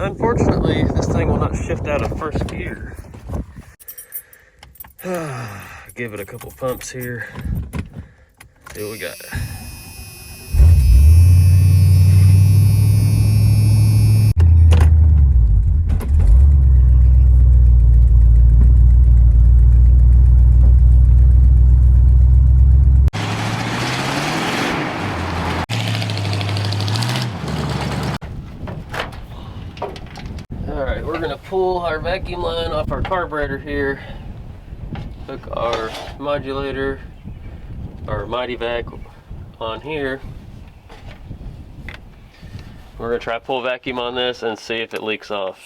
Unfortunately, this thing will not shift out of first gear. Give it a couple pumps here. See what we got. Alright, we're gonna pull our vacuum line off our carburetor here. Hook our modulator, our Mighty Vac on here. We're gonna try to pull vacuum on this and see if it leaks off.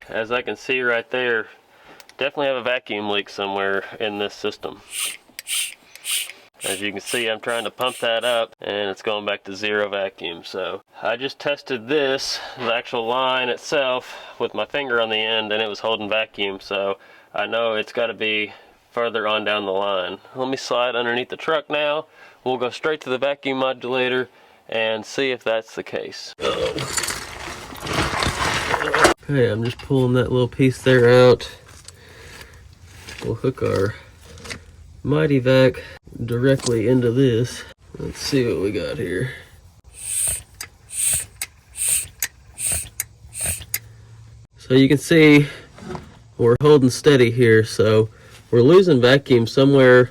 As I can see right there, definitely have a vacuum leak somewhere in this system. As you can see, I'm trying to pump that up and it's going back to zero vacuum. So I just tested this, the actual line itself, with my finger on the end, and it was holding vacuum. So I know it's got to be further on down the line. Let me slide underneath the truck now. We'll go straight to the vacuum modulator and see if that's the case. Okay, I'm just pulling that little piece there out. We'll hook our Mighty Vac directly into this. Let's see what we got here. So you can see we're holding steady here, so we're losing vacuum somewhere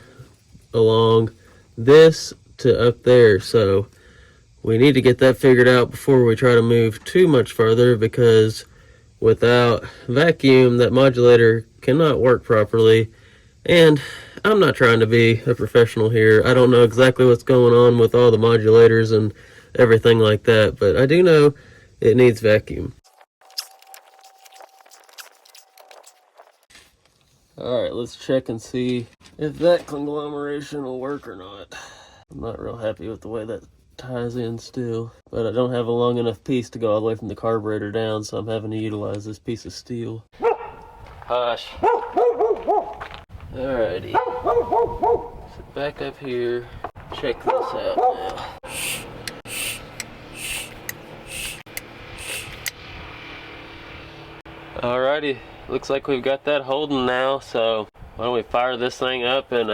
along this to up there, so we need to get that figured out before we try to move too much further, because without vacuum that modulator cannot work properly. And I'm not trying to be a professional here. I don't know exactly what's going on with all the modulators and everything like that, but I do know it needs vacuum. Alright, let's check and see if that conglomeration will work or not. I'm not real happy with the way that ties in still, but I don't have a long enough piece to go all the way from the carburetor down, so I'm having to utilize this piece of steel. Hush. Alrighty, sit back up here, check this out now. Alrighty, looks like we've got that holding now, so why don't we fire this thing up and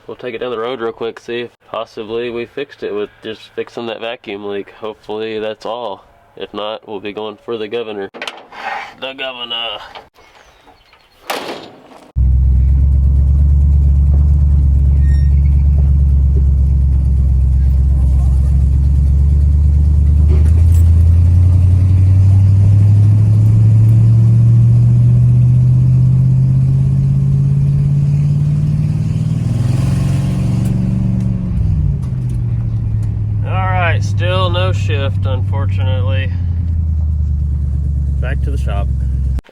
we'll take it down the road real quick, see if possibly we fixed it with just fixing that vacuum leak. Hopefully that's all. If not, we'll be going for the governor. The governor. Still no shift, unfortunately. Back to the shop.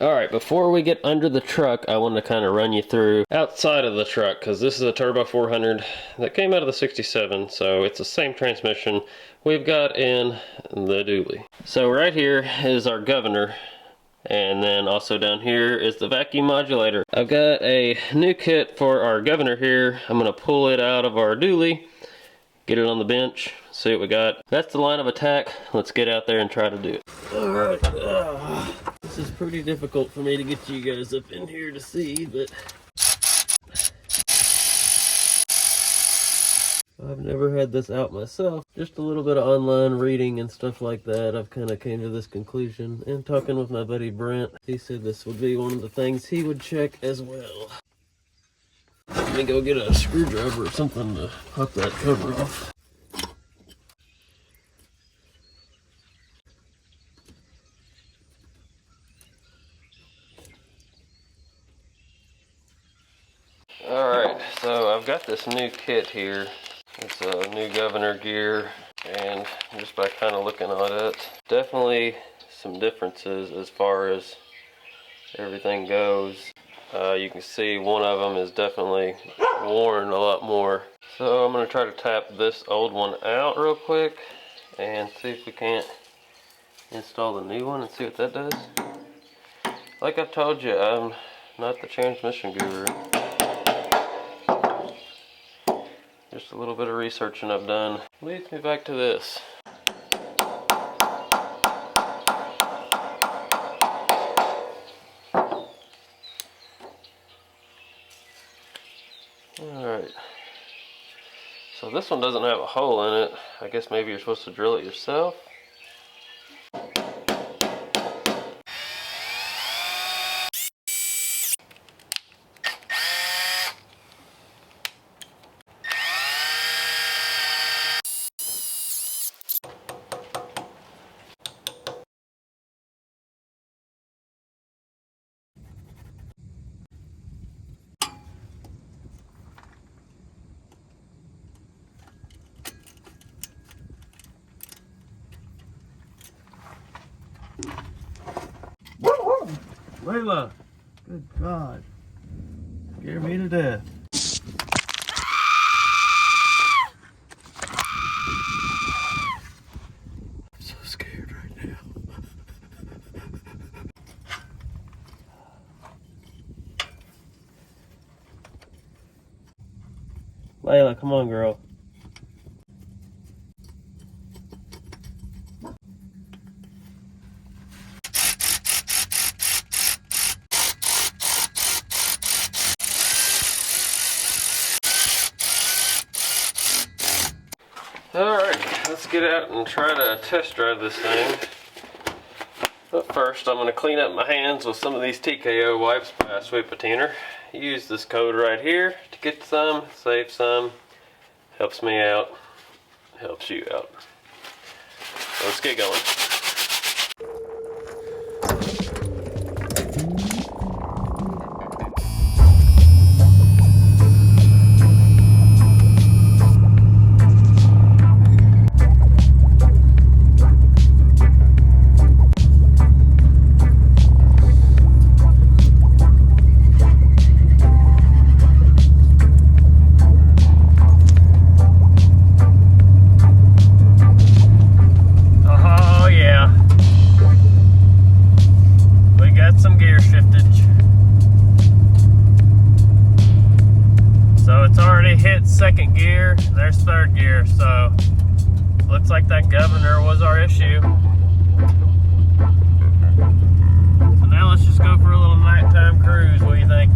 Alright, before we get under the truck, I want to kind of run you through outside of the truck, because this is a Turbo 400 that came out of the 67, so it's the same transmission we've got in the dually. So right here is our governor, and then also down here is the vacuum modulator. I've got a new kit for our governor here. I'm going to pull it out of our dually, get it on the bench, see what we got. That's the line of attack. Let's get out there and try to do it. Alright, this is pretty difficult for me to get you guys up in here to see, but I've never had this out myself. Just a little bit of online reading and stuff like that, I've kind of came to this conclusion. And talking with my buddy Brent, he said this would be one of the things he would check as well. Let me go get a screwdriver or something to pop that cover off. Alright, so I've got this new kit here. It's a new governor gear, and just by kind of looking at it, definitely some differences as far as everything goes. You can see one of them is definitely worn a lot more. So I'm going to try to tap this old one out real quick and see if we can't install the new one and see what that does. Like I've told you, I'm not the transmission guru. Just a little bit of researching I've done leads me back to this. Alright, so this one doesn't have a hole in it. I guess maybe you're supposed to drill it yourself. Layla, good God, scare me to death. I'm so scared right now. Layla, come on, girl. Alright, let's get out and try to test drive this thing. But first, I'm going to clean up my hands with some of these TKO wipes by Sweet Patina. Use this code right here to get some, save some. Helps me out, helps you out. Let's get going. Second gear, there's third gear, so looks like that governor was our issue. So now let's just go for a little nighttime cruise. What do you think?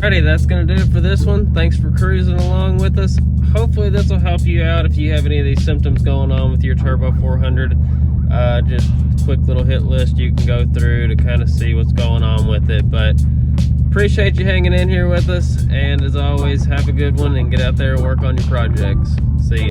Alrighty, that's going to do it for this one. Thanks for cruising along with us. Hopefully this will help you out if you have any of these symptoms going on with your Turbo 400. Just a quick little hit list you can go through to kind of see what's going on with it. But appreciate you hanging in here with us. And as always, have a good one and get out there and work on your projects. See ya.